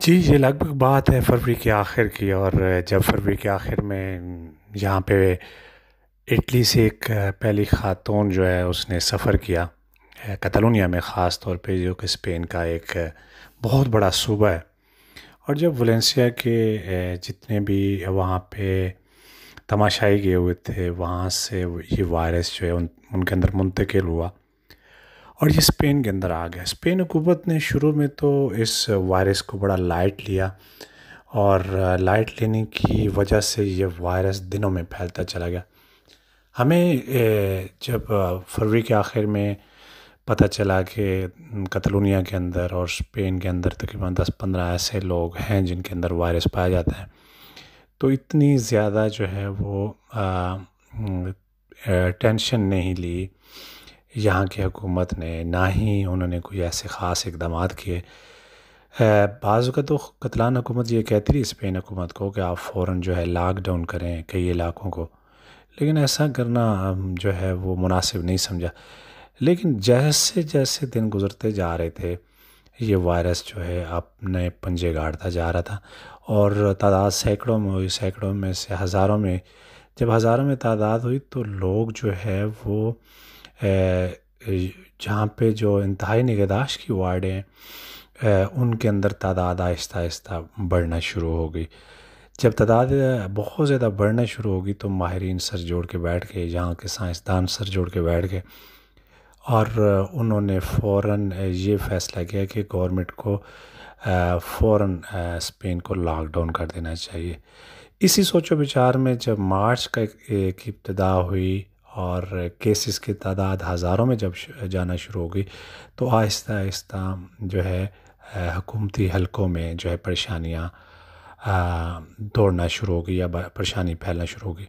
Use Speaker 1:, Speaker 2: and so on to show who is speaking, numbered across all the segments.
Speaker 1: جی یہ لگ بھگ بات ہے فروری کے آخر کی، اور جب فروری کے آخر میں یہاں پہ اٹلی سے ایک پہلی خاتون جو ہے اس نے سفر کیا کتالونیا میں، خاص طور پہ جو کہ اسپین کا ایک بہت بڑا صوبہ ہے۔ اور جب ولینسیا کے جتنے بھی وہاں پہ تماشائی گئے ہوئے تھے، وہاں سے یہ وائرس جو ہے ان کے اندر منتقل ہوا اور یہ اسپین کے اندر آ گیا۔ اسپین حکومت نے شروع میں تو اس وائرس کو بڑا لائٹ لیا، اور لائٹ لینے کی وجہ سے یہ وائرس دنوں میں پھیلتا چلا گیا۔ ہمیں جب فروری کے آخر میں پتہ چلا کہ کتالونیا کے اندر اور اسپین کے اندر تقریباً 10-15 ایسے لوگ ہیں جن کے اندر وائرس پایا جاتا ہے، تو اتنی زیادہ جو ہے وہ ٹینشن نہیں لی یہاں کی حکومت نے، نہ ہی انہوں نے کوئی ایسے خاص اقدامات کیے۔ بعض اوقات تو کتالان حکومت یہ کہتی رہی اسپین حکومت کو کہ آپ فوراً جو ہے لاک ڈاؤن کریں کئی علاقوں کو، لیکن ایسا کرنا جو ہے وہ مناسب نہیں سمجھا۔ لیکن جیسے جیسے دن گزرتے جا رہے تھے، یہ وائرس جو ہے اپنے پنجے گاڑتا جا رہا تھا، اور تعداد سینکڑوں میں ہوئی، سینکڑوں میں سے ہزاروں میں، جب ہزاروں میں تعداد ہوئی تو لوگ جو ہے وہ جہاں پہ جو انتہائی نگہداشت کی وارڈیں ہیں ان کے اندر تعداد آہستہ آہستہ بڑھنا شروع ہو گئی۔ جب تعداد بہت زیادہ بڑھنا شروع ہوگی تو ماہرین سر جوڑ کے بیٹھ گئے، یہاں کے سائنسدان سر جوڑ کے بیٹھ گئے، اور انہوں نے فوراً یہ فیصلہ کیا کہ گورنمنٹ کو فوراً اسپین کو لاک ڈاؤن کر دینا چاہیے۔ اسی سوچ و بچار میں جب مارچ کا ایک ابتدا ہوئی اور کیسز کی تعداد ہزاروں میں جب جانا شروع ہو گئی، تو آہستہ آہستہ جو ہے حکومتی حلقوں میں جو ہے پریشانیاں دوڑنا شروع ہو گئی یا پریشانی پھیلنا شروع ہو گئی۔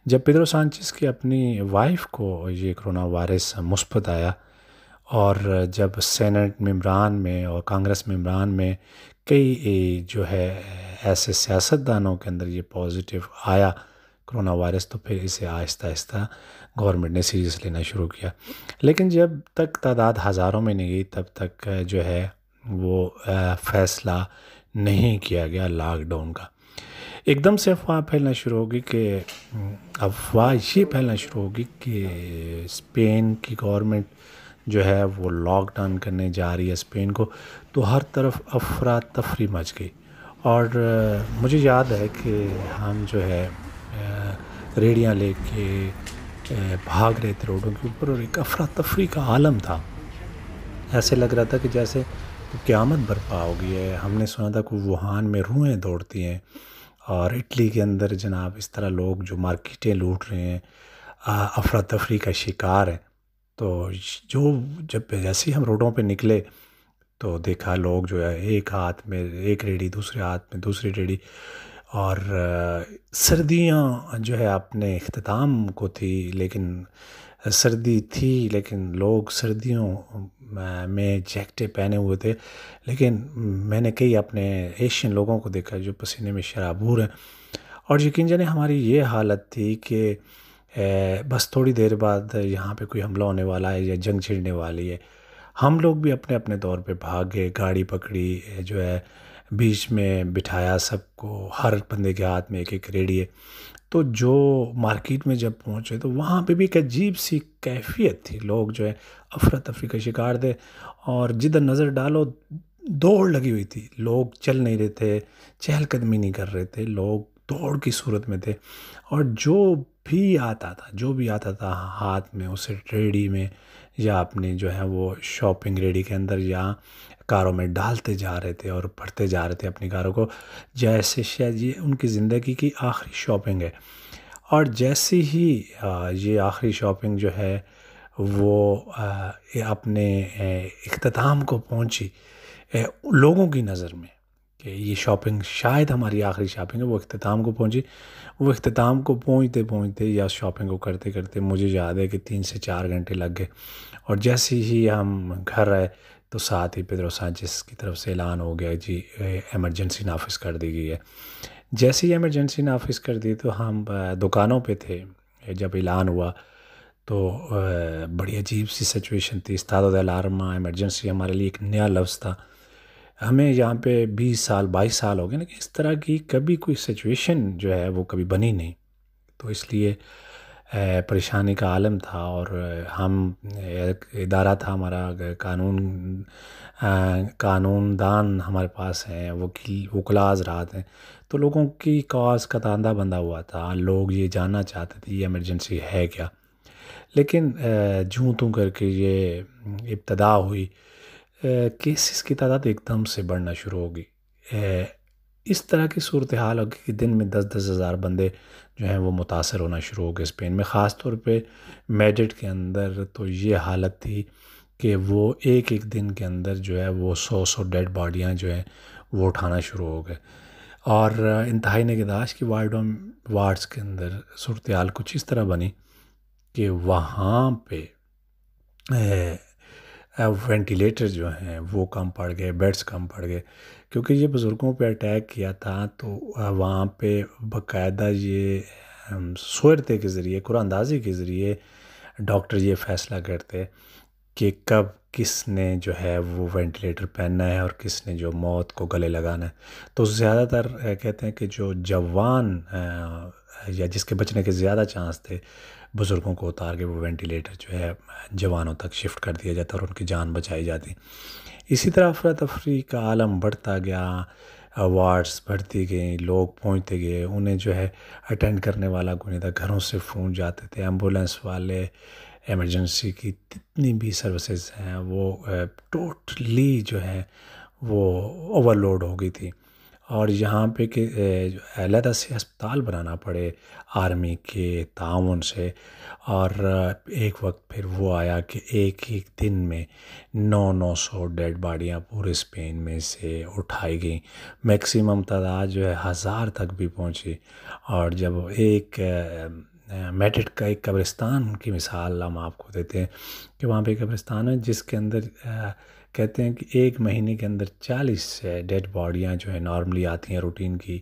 Speaker 1: جب پیدرو سانچیز کی اپنی وائف کو یہ کرونا وائرس مثبت آیا، اور جب سینٹ ممبران میں اور کانگریس ممبران میں کئی جو ہے ایسے سیاستدانوں کے اندر یہ پازیٹیو آیا کرونا وائرس، تو پھر اسے آہستہ آہستہ گورنمنٹ نے سیریس لینا شروع کیا۔ لیکن جب تک تعداد ہزاروں میں نہیں گئی تب تک جو ہے وہ فیصلہ نہیں کیا گیا لاک ڈاؤن کا۔ ایک دم سے افواہ پھیلنا شروع ہوگی کہ افواہ یہ پھیلنا شروع ہوگی کہ اسپین کی گورنمنٹ جو ہے وہ لاک ڈاؤن کرنے جا رہی ہے اسپین کو، تو ہر طرف افراتفری مچ گئی۔ اور مجھے یاد ہے کہ ہم جو ہے ریڑیاں لے کے بھاگ رہے تھے روڈوں کے اوپر، اور ایک افراتفری کا عالم تھا، ایسے لگ رہا تھا کہ جیسے قیامت برپا ہو گئی ہے۔ ہم نے سنا تھا کہ ووہان میں روحیں دوڑتی ہیں، اور اٹلی کے اندر جناب اس طرح لوگ جو مارکیٹیں لوٹ رہے ہیں، افراتفری کا شکار ہیں۔ تو جب جیسے ہی ہم روڈوں پہ نکلے تو دیکھا لوگ جو ہے ایک ہاتھ میں ایک ریڑھی، دوسرے ہاتھ میں دوسری ریڑھی، اور سردیاں جو ہے اپنے اختتام کو تھی، لیکن سردی تھی لیکن لوگ سردیوں میں جیکٹیں پہنے ہوئے تھے، لیکن میں نے کئی اپنے ایشین لوگوں کو دیکھا جو پسینے میں شرابور ہیں، اور یقین جانے ہماری یہ حالت تھی کہ بس تھوڑی دیر بعد یہاں پہ کوئی حملہ ہونے والا ہے یا جنگ چھڑنے والی ہے۔ ہم لوگ بھی اپنے اپنے طور پہ بھاگ گئے، گاڑی پکڑی، جو ہے بیچ میں بٹھایا سب کو، ہر بندے کے ہاتھ میں ایک ایک ریڑھی ہے۔ تو جو مارکیٹ میں جب پہنچے تو وہاں پہ بھی ایک عجیب سی کیفیت تھی، لوگ جو ہے افراتفری کا شکار تھے، اور جدھر نظر ڈالو دوڑ لگی ہوئی تھی، لوگ چل نہیں رہے تھے، چہل قدمی نہیں کر رہے تھے، لوگ دوڑ کی صورت میں تھے، اور جو بھی آتا تھا ہاتھ میں اسے ریڑھی میں یا اپنی جو ہے وہ شاپنگ ریڑھی کے اندر یا کاروں میں ڈالتے جا رہے تھے اور بڑھتے جا رہے تھے اپنی کاروں کو، جیسے شاید یہ ان کی زندگی کی آخری شاپنگ ہے۔ اور جیسے ہی یہ آخری شاپنگ جو ہے وہ اپنے اختتام کو پہنچی لوگوں کی نظر میں کہ یہ شاپنگ شاید ہماری آخری شاپنگ ہے، وہ اختتام کو پہنچی، وہ اختتام کو پہنچتے پہنچتے یا شاپنگ کو کرتے کرتے مجھے یاد ہے کہ 3 سے 4 گھنٹے لگ گئے، اور جیسے ہی ہم گھر آئے تو ساتھ ہی پیدرو سانچیز کی طرف سے اعلان ہو گیا جی ایمرجنسی نافذ کر دی گئی ہے۔ جیسے ہی ایمرجنسی نافذ کر دی تو ہم دکانوں پہ تھے، جب اعلان ہوا تو بڑی عجیب سی سچویشن تھی، استاد الارما ایمرجنسی ہمارے لیے ایک نیا لفظ تھا، ہمیں یہاں پہ 20 سال 22 سال ہو گئے، لیکن اس طرح کی کبھی کوئی سچویشن جو ہے وہ کبھی بنی نہیں، تو اس لیے پریشانی کا عالم تھا۔ اور ہم ایک ادارہ تھا ہمارا، قانون دان ہمارے پاس ہیں، وکلاء حضرات ہیں، تو لوگوں کی کاز کا تاندہ بندہ ہوا تھا، لوگ یہ جاننا چاہتے تھے یہ ایمرجنسی ہے کیا۔ لیکن جوں توں کر کے یہ ابتدا ہوئی، کیسز کی تعداد ایک دم سے بڑھنا شروع ہوگی۔ اس طرح کی صورتحال ہوگی کہ دن میں 10,000 بندے جو ہیں وہ متاثر ہونا شروع ہو گئے اسپین میں، خاص طور پہ میڈرڈ کے اندر تو یہ حالت تھی کہ وہ ایک ایک دن کے اندر جو ہے وہ 100 ڈیڈ باڈیاں جو ہیں وہ اٹھانا شروع ہو گئے۔ اور انتہائی نگہداشت کی وارڈز کے اندر صورتحال کچھ اس طرح بنی کہ وہاں پہ وینٹیلیٹر جو ہیں وہ کم پڑ گئے، بیڈز کم پڑ گئے، کیونکہ یہ بزرگوں پہ اٹیک کیا تھا، تو وہاں پہ باقاعدہ یہ سوئرتے کے ذریعے، قرآن اندازی کے ذریعے ڈاکٹر یہ فیصلہ کرتے کہ کب کس نے جو ہے وہ وینٹیلیٹر پہننا ہے اور کس نے جو موت کو گلے لگانا ہے۔ تو زیادہ تر کہتے ہیں کہ جو جوان یا جس کے بچنے کے زیادہ چانس تھے، بزرگوں کو اتار کے وہ وینٹیلیٹر جو ہے جوانوں تک شفٹ کر دیا جاتا اور ان کی جان بچائی جاتی۔ اسی طرح افراتفری کا عالم بڑھتا گیا، وارڈز بڑھتی گئیں، لوگ پہنچتے گئے، انہیں جو ہے اٹینڈ کرنے والا کوئی نہیں تھا، گھروں سے فون جاتے تھے، ایمبولینس والے، ایمرجنسی کی جتنی بھی سروسز ہیں وہ ٹوٹلی جو ہے وہ اوور لوڈ ہو گئی تھی۔ اور یہاں پہ کہ علیحدہ سے ہسپتال بنانا پڑے آرمی کے تعاون سے، اور ایک وقت پھر وہ آیا کہ ایک ایک دن میں 900 ڈیڈ باڈیاں پورے اسپین میں سے اٹھائی گئیں، میکسیمم تعداد جو ہے 1000 تک بھی پہنچی۔ اور جب ایک میڈرڈ کا ایک قبرستان کی مثال ہم آپ کو دیتے ہیں کہ وہاں پہ ایک قبرستان ہے جس کے اندر کہتے ہیں کہ ایک مہینے کے اندر 40 ڈیڈ باڈیاں جو ہیں نارملی آتی ہیں روٹین کی،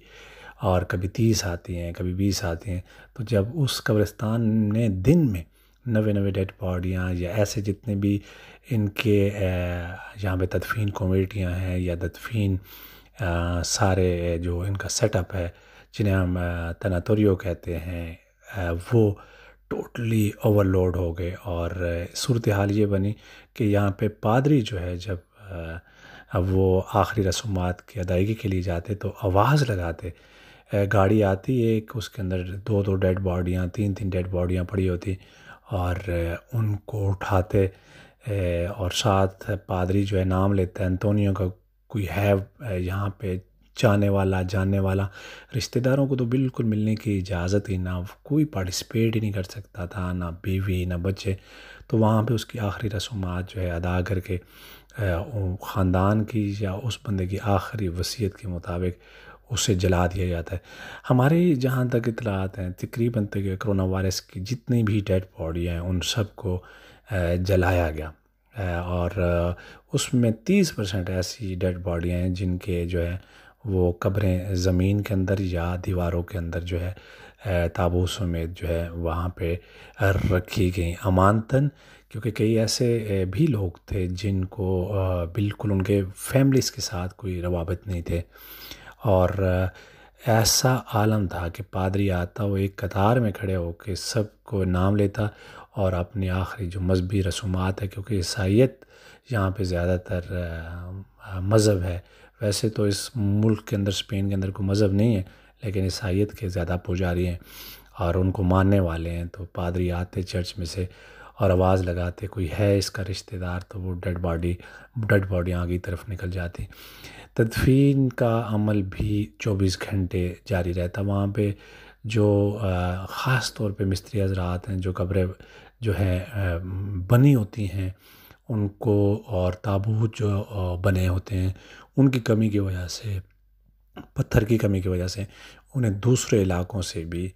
Speaker 1: اور کبھی 30 آتی ہیں، کبھی 20 آتی ہیں۔ تو جب اس قبرستان نے دن میں 90 ڈیڈ باڈیاں یا ایسے جتنے بھی ان کے یہاں پہ تدفین کمیٹیاں ہیں یا تدفین سارے جو ان کا سیٹ اپ ہے جنہیں ہم تناتوریو کہتے ہیں، وہ ٹوٹلی اوور لوڈ ہو گئے۔ اور صورتحال یہ بنی کہ یہاں پہ پادری جو ہے جب وہ آخری رسومات کی ادائیگی کے لیے جاتے تو آواز لگاتے، گاڑی آتی ایک، اس کے اندر 2 ڈیڈ باڈیاں، 3 ڈیڈ باڈیاں پڑی ہوتی، اور ان کو اٹھاتے، اور ساتھ پادری جو ہے نام لیتا ہے انتونیو کا، کوئی ہے یہاں پہ جاننے والا، رشتہ داروں کو تو بالکل ملنے کی اجازت ہی نہ، کوئی پارٹیسپیٹ ہی نہیں کر سکتا تھا، نہ بیوی نہ بچے۔ تو وہاں پہ اس کی آخری رسومات جو ہے ادا کر کے خاندان کی یا اس بندے کی آخری وصیت کے مطابق اسے جلا دیا جاتا ہے۔ ہماری جہاں تک اطلاعات ہیں تقریباً کرونا وائرس کی جتنی بھی ڈیڈ باڈی ہیں ان سب کو جلایا گیا، اور اس میں 30% ایسی ڈیڈ باڈیاں ہیں جن کے جو ہے وہ قبریں زمین کے اندر یا دیواروں کے اندر جو ہے تابوت سمیت جو ہے وہاں پہ رکھی گئیں امانتاً، کیونکہ کئی ایسے بھی لوگ تھے جن کو بالکل ان کے فیملیز کے ساتھ کوئی روابط نہیں تھے، اور ایسا عالم تھا کہ پادری آتا، وہ ایک قطار میں کھڑے ہو کے سب کو نام لیتا اور اپنی آخری جو مذہبی رسومات ہے، کیونکہ عیسائیت یہاں پہ زیادہ تر مذہب ہے، ویسے تو اس ملک کے اندر اسپین کے اندر کوئی مذہب نہیں ہے، لیکن عیسائیت کے زیادہ پجاری ہیں اور ان کو ماننے والے ہیں، تو پادری آتے چرچ میں سے اور آواز لگاتے کوئی ہے اس کا رشتہ دار، تو وہ ڈیڈ باڈیاں آگے کی طرف نکل جاتی۔ تدفین کا عمل بھی 24 گھنٹے جاری رہتا وہاں پہ، جو خاص طور پہ مستری حضرات ہیں جو قبریں جو ہیں بنی ہوتی ہیں ان کو، اور تابوت جو بنے ہوتے ہیں ان کی کمی کی وجہ سے، پتھر کی کمی کی وجہ سے انہیں دوسرے علاقوں سے بھی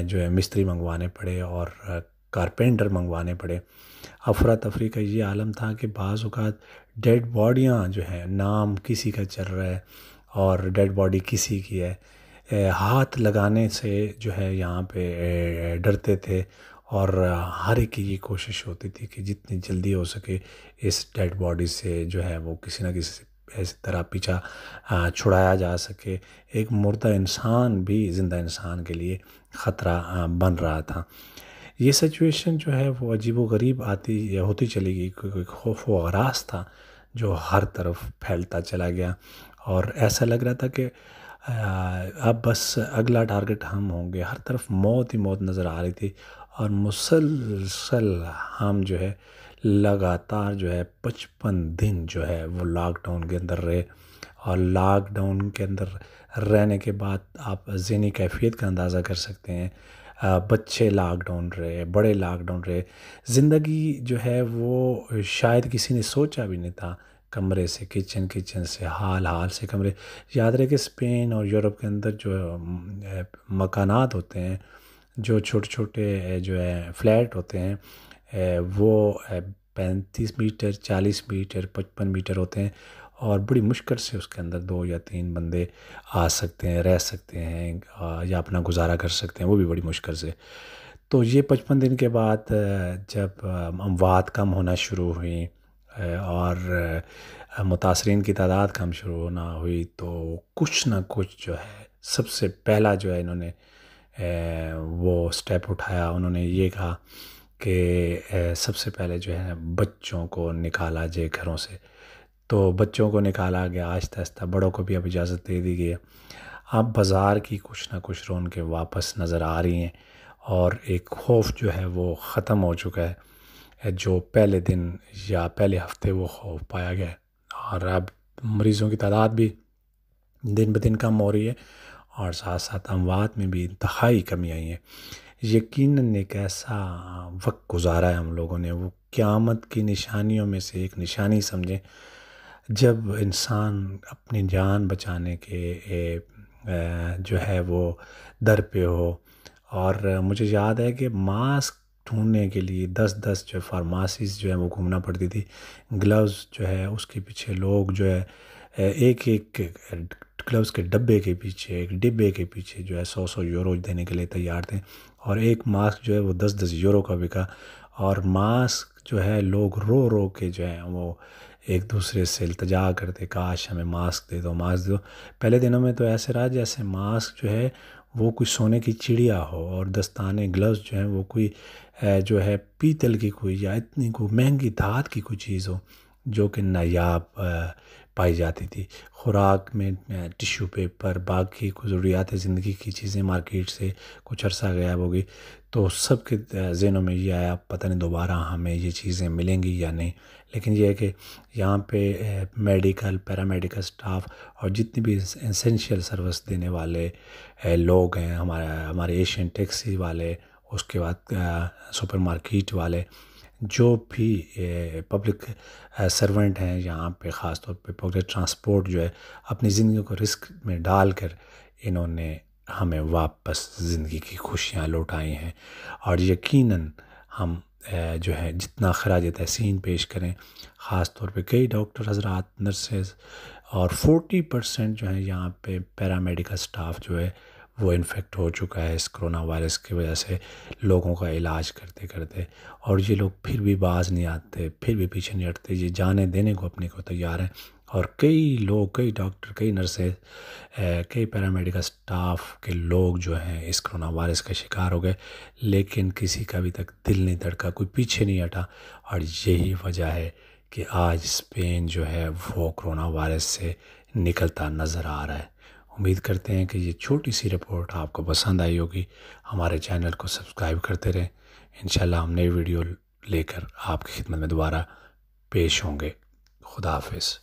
Speaker 1: جو ہے مستری منگوانے پڑے اور کارپینٹر منگوانے پڑے۔ افراتفری کا یہ عالم تھا کہ بعض اوقات ڈیڈ باڈیاں جو ہیں نام کسی کا چل رہا ہے اور ڈیڈ باڈی کسی کی ہے، ہاتھ لگانے سے جو ہے یہاں پہ ڈرتے تھے، اور ہر ایک کی یہ کوشش ہوتی تھی کہ جتنی جلدی ہو سکے اس ڈیڈ باڈی سے جو ہے وہ کسی نہ کسی سے اسی طرح پیچھا چھڑایا جا سکے. ایک مردہ انسان بھی زندہ انسان کے لیے خطرہ بن رہا تھا. یہ سچویشن جو ہے وہ عجیب و غریب ہوتی چلی گئی، کیونکہ خوف و ہراس تھا جو ہر طرف پھیلتا چلا گیا، اور ایسا لگ رہا تھا کہ اب بس اگلا ٹارگٹ ہم ہوں گے. ہر طرف موت ہی موت نظر آ رہی تھی، اور مسلسل ہم جو ہے لگاتار جو ہے 55 دن جو ہے وہ لاک ڈاؤن کے اندر رہے. اور لاک ڈاؤن کے اندر رہنے کے بعد آپ ذہنی کیفیت کا اندازہ کر سکتے ہیں. بچے لاک ڈاؤن رہے، بڑے لاک ڈاؤن رہے. زندگی جو ہے وہ شاید کسی نے سوچا بھی نہیں تھا. کمرے سے کچن سے حال سے کمرے. یاد رہے کہ اسپین اور یورپ کے اندر جو مکانات ہوتے ہیں، جو چھوٹے چھوٹے جو ہے فلیٹ ہوتے ہیں، وہ 35 میٹر 40 میٹر 55 میٹر ہوتے ہیں، اور بڑی مشکل سے اس کے اندر 2 یا 3 بندے آ سکتے ہیں، رہ سکتے ہیں، یا اپنا گزارا کر سکتے ہیں، وہ بھی بڑی مشکل سے. تو یہ 55 دن کے بعد جب اموات کم ہونا شروع ہوئیں اور متاثرین کی تعداد کم شروع ہونا ہوئی، تو کچھ نہ کچھ جو ہے سب سے پہلا جو ہے انہوں نے وہ سٹیپ اٹھایا. انہوں نے یہ کہا کہ سب سے پہلے جو ہے بچوں کو نکالا جائے گھروں سے. تو بچوں کو نکالا گیا آہستہ آہستہ، بڑوں کو بھی اب اجازت دے دی گئی ہے. اب بازار کی کچھ نہ کچھ رونقیں واپس نظر آ رہی ہیں، اور ایک خوف جو ہے وہ ختم ہو چکا ہے، جو پہلے دن یا پہلے ہفتے وہ خوف پایا گیا ہے. اور اب مریضوں کی تعداد بھی دن بدن کم ہو رہی ہے، اور ساتھ ساتھ اموات میں بھی انتہائی کمی آئی ہے. یقیناً ایک ایسا وقت گزارا ہے ہم لوگوں نے، وہ قیامت کی نشانیوں میں سے ایک نشانی سمجھیں، جب انسان اپنی جان بچانے کے جو ہے وہ در پہ ہو. اور مجھے یاد ہے کہ ماسک ڈھونڈنے کے لیے 10 جو فارماسیز جو ہے وہ گھومنا پڑتی تھی. گلوز جو ہے اس کے پیچھے لوگ جو ہے ایک گلوز کے ڈبے کے پیچھے، ایک ڈبے کے پیچھے جو ہے 100 یورو دینے کے لیے تیار تھے، اور ایک ماسک جو ہے وہ 10 یورو کا بکا. اور ماسک جو ہے لوگ رو رو کے جو ہے وہ ایک دوسرے سے التجا کرتے، کاش ہمیں ماسک دے دو، ماسک دے دو. پہلے دنوں میں تو ایسے رہا جیسے ماسک جو ہے وہ کوئی سونے کی چڑیا ہو، اور دستانے گلوز جو ہیں وہ کوئی جو ہے پیتل کی کوئی یا اتنی کوئی مہنگی دھات کی کوئی چیز ہو جو کہ نایاب پائی جاتی تھی. خوراک میں ٹیشو پیپر، باقی کوئی ضروریات زندگی کی چیزیں مارکیٹ سے کچھ عرصہ غائب ہو گئی، تو سب کے ذہنوں میں یہ آیا پتہ نہیں دوبارہ ہمیں یہ چیزیں ملیں گی یا نہیں. لیکن یہ ہے کہ یہاں پہ میڈیکل پیرامیڈیکل سٹاف اور جتنی بھی اسینشیل سروس دینے والے لوگ ہیں، ہمارے ایشین ٹیکسی والے، اس کے بعد سپر مارکیٹ والے، جو بھی پبلک سرونٹ ہیں یہاں پہ، خاص طور پہ پبلک ٹرانسپورٹ جو ہے، اپنی زندگی کو رسک میں ڈال کر انہوں نے ہمیں واپس زندگی کی خوشیاں لوٹائی ہیں. اور یقیناً ہم جو ہے جتنا خراج تحسین پیش کریں، خاص طور پہ کئی ڈاکٹر حضرات، نرسز، اور 40% جو ہے یہاں پہ پیرامیڈیکل سٹاف جو ہے وہ انفیکٹ ہو چکا ہے اس کرونا وائرس کی وجہ سے، لوگوں کا علاج کرتے کرتے. اور یہ لوگ پھر بھی باز نہیں آتے، پھر بھی پیچھے نہیں ہٹتے، یہ جانیں دینے کو اپنے کو تیار ہیں. اور کئی لوگ، کئی ڈاکٹر، کئی نرسیں، کئی پیرامیڈیکل سٹاف کے لوگ جو ہیں اس کرونا وائرس کا شکار ہو گئے، لیکن کسی کا ابھی تک دل نہیں دھڑکا، کوئی پیچھے نہیں ہٹا. اور یہی وجہ ہے کہ آج اسپین جو ہے وہ کرونا وائرس سے نکلتا نظر آ رہا ہے. امید کرتے ہیں کہ یہ چھوٹی سی رپورٹ آپ کو پسند آئی ہوگی. ہمارے چینل کو سبسکرائب کرتے رہیں. انشاءاللہ ہم نئی ویڈیو لے کر آپ کی خدمت میں دوبارہ پیش ہوں گے. خدا حافظ.